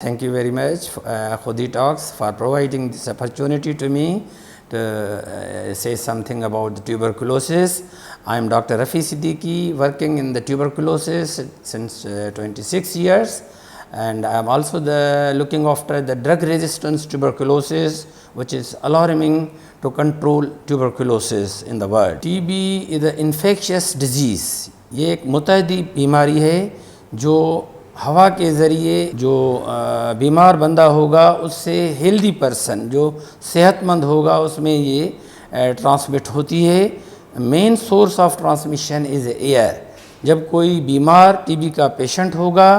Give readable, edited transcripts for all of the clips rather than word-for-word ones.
Thank you very much, Khudi Talks, for providing this opportunity to me to say something about tuberculosis. I am Dr. Rafi Siddiqui, working in the tuberculosis since 26 years, and I am also looking after the drug-resistant tuberculosis, which is alarming to control tuberculosis in the world. TB is an infectious disease. یہ ایک متعدی بیماری ہے جو ہوا کے ذریعے جو بیمار بندہ ہوگا اس سے ہیلدی پرسن جو صحت مند ہوگا اس میں یہ ٹرانسمٹ ہوتی ہے. Main source of transmission is air. جب کوئی بیمار ٹی بی کا پیشنٹ ہوگا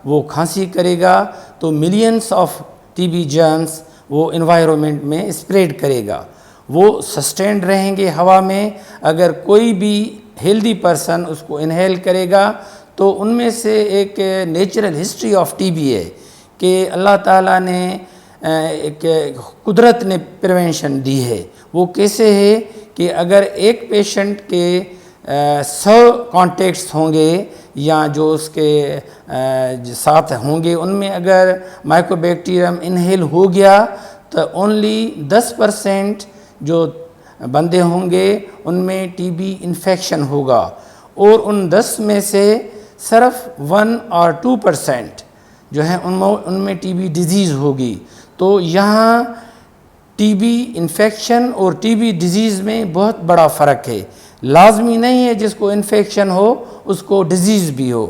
وہ کھانسی کرے گا تو millions of T B germs وہ انوائرمنٹ میں اسپریڈ کرے گا. وہ سسٹینڈ رہیں گے ہوا میں. اگر کوئی بھی ہیلدی پرسن اس کو انہیل کرے گا تو ان میں سے ایک natural history of T B ہے کہ اللہ تعالیٰ نے ایک قدرت نے پریونشن دی ہے. وہ کیسے ہے کہ اگر ایک پیشنٹ کے 100 کانٹیکٹس ہوں گے یا جو اس کے ساتھ ہوں گے ان میں اگر مائکرو بیکٹیریم انہیل ہو گیا تو اونلی 10% جو بندے ہوں گے ان میں ٹی بی انفیکشن ہوگا اور ان 10 میں سے صرف 1 اور 2% جو ہے ان میں ٹی بی ڈیزیز ہوگی. تو یہاں ٹی بی انفیکشن اور ٹی بی ڈیزیز میں بہت بڑا فرق ہے. لازمی نہیں ہے جس کو انفیکشن ہو اس کو ڈیزیز بھی ہو.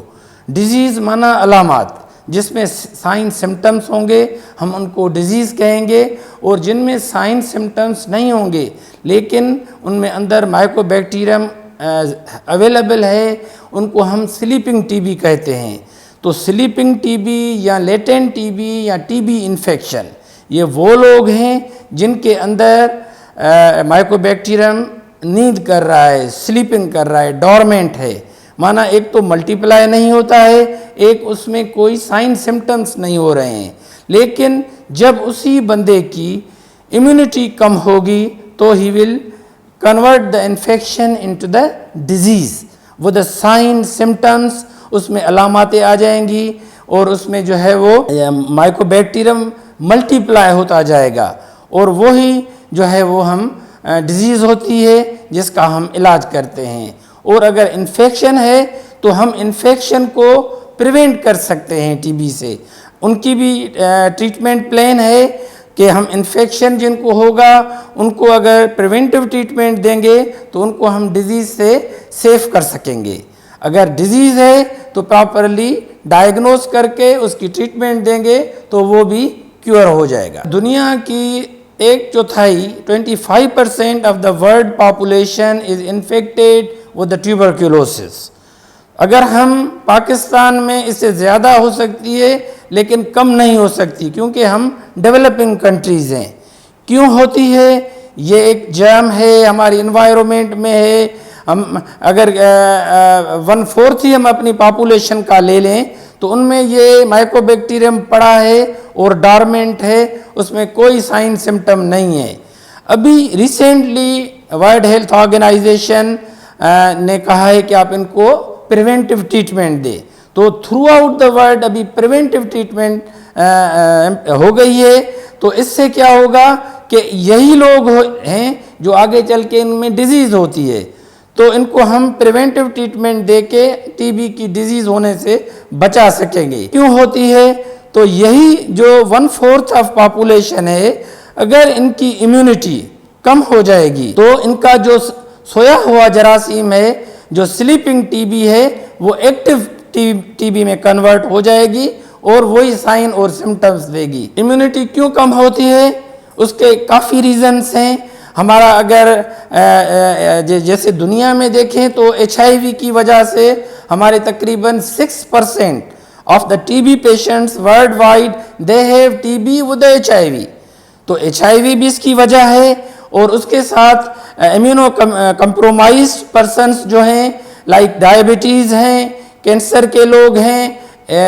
ڈیزیز معنی علامات جس میں سائن سمٹمز ہوں گے ہم ان کو ڈیزیز کہیں گے, اور جن میں سائن سمٹمز نہیں ہوں گے لیکن ان میں اندر مائکرو بیکٹیریم اویلیبل ہے ان کو ہم سلیپنگ ٹی بی کہتے ہیں. تو سلیپنگ ٹی بی یا لیٹنٹ ٹی بی یا ٹی بی انفیکشن یہ وہ لوگ ہیں جن کے اندر مائکرو بیکٹیریم نیند کر رہا ہے, سلیپنگ کر رہا ہے, ڈورمنٹ ہے. معنی ایک تو ملٹیپلائی نہیں ہوتا ہے, ایک اس میں کوئی سائن سمٹمز نہیں ہو رہے ہیں. لیکن جب اسی بندے کی امیونٹی کم ہوگی تو ہی will convert the infection into the disease وہ دا سائن سمٹمز اس میں علاماتیں آ جائیں گی اور اس میں جو ہے وہ مائکرو بیکٹیریم ملٹیپلائی ہوتا جائے گا اور وہی جو ہے وہ ہم ڈیزیز ہوتی ہے جس کا ہم علاج کرتے ہیں. اور اگر انفیکشن ہے تو ہم انفیکشن کو پریونٹ کر سکتے ہیں ٹی بی سے. ان کی بھی ٹریٹمنٹ پلان ہے کہ ہم انفیکشن جن کو ہوگا ان کو اگر پریونٹیو ٹریٹمنٹ دیں گے تو ان کو ہم ڈیزیز سے سیف کر سکیں گے. اگر ڈیزیز ہے تو پراپرلی ڈائیگنوز کر کے اس کی ٹریٹمنٹ دیں گے تو وہ بھی کیور ہو جائے گا. دنیا کی 1/4 25% of the world population is infected with the tuberculosis. اگر ہم پاکستان میں اس سے زیادہ ہو سکتی ہے لیکن کم نہیں ہو سکتی کیونکہ ہم ڈیولپنگ کنٹریز ہیں. کیوں ہوتی ہے؟ یہ ایک جرم ہے ہماری انوائرمنٹ میں ہے. ہم اگر 1/4 ہی ہم اپنی پاپولیشن کا لے لیں تو ان میں یہ مائکرو بیکٹیریم پڑا ہے اور ڈارمنٹ ہے, اس میں کوئی سائن سمٹم نہیں ہے. ابھی ریسنٹلی ورلڈ ہیلتھ آرگنائزیشن نے کہا ہے کہ آپ ان کو پریونٹیو ٹریٹمنٹ دیں. تو تھرو آؤٹ دا ورلڈ ابھی پریونٹیو ٹریٹمنٹ ہو گئی ہے. تو اس سے کیا ہوگا کہ یہی لوگ ہیں جو آگے چل کے ان میں ڈیزیز ہوتی ہے تو ان کو ہم پریونٹیو ٹریٹمنٹ دے کے ٹی بی کی ڈیزیز ہونے سے بچا سکیں گے. کیوں ہوتی ہے؟ تو یہی جو 1/4 آف پاپولیشن ہے اگر ان کی امیونٹی کم ہو جائے گی تو ان کا جو سویا ہوا جراثیم ہے جو سلیپنگ ٹی بی ہے وہ ایکٹیو ٹی بی میں کنورٹ ہو جائے گی اور وہی سائن اور سمٹمز دے گی. امیونٹی کیوں کم ہوتی ہے؟ اس کے کافی ریزنز ہیں. ہمارا اگر جیسے دنیا میں دیکھیں تو HIV کی وجہ سے ہمارے تقریباً 6% of the T B patients worldwide they have T B with HIV. تو HIV بھی اس کی وجہ ہے اور اس کے ساتھ امیونو کمپرومائزڈ پرسنس جو ہیں لائک ڈائبٹیز ہیں, کینسر کے لوگ ہیں,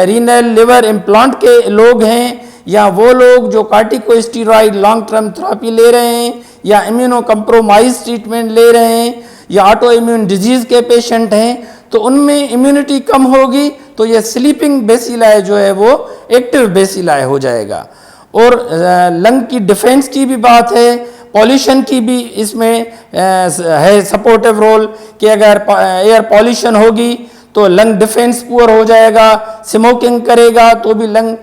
رینل لیور امپلانٹ کے لوگ ہیں, یا وہ لوگ جو کارٹیکو اسٹیرائڈ لانگ ٹرم تھراپی لے رہے ہیں یا امیونو کمپرومائز ٹریٹمنٹ لے رہے ہیں یا آٹو امیون ڈیزیز کے پیشنٹ ہیں. تو ان میں امیونٹی کم ہوگی تو یہ سلیپنگ بیسیلائی جو ہے وہ ایکٹیو بیسیلائی ہو جائے گا. اور لنگ کی ڈیفینس کی بھی بات ہے, پالیوشن کی بھی اس میں ہے سپورٹیو رول کہ اگر ایئر پالیوشن ہوگی تو لنگ ڈیفینس پور ہو جائے گا, اسموکنگ کرے گا تو بھی لنگ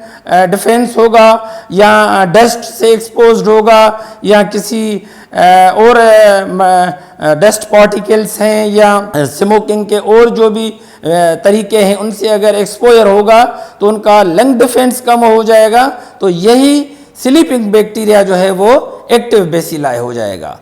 ڈیفینس ہوگا, یا ڈسٹ سے ایکسپوزڈ ہوگا, یا کسی اور ڈسٹ پارٹیکلس ہیں, یا اسموکنگ کے اور جو بھی طریقے ہیں ان سے اگر ایکسپوئر ہوگا تو ان کا لنگ ڈیفینس کم ہو جائے گا. تو یہی سلیپنگ بیکٹیریا جو ہے وہ ایکٹیو بیسیلائی ہو جائے گا.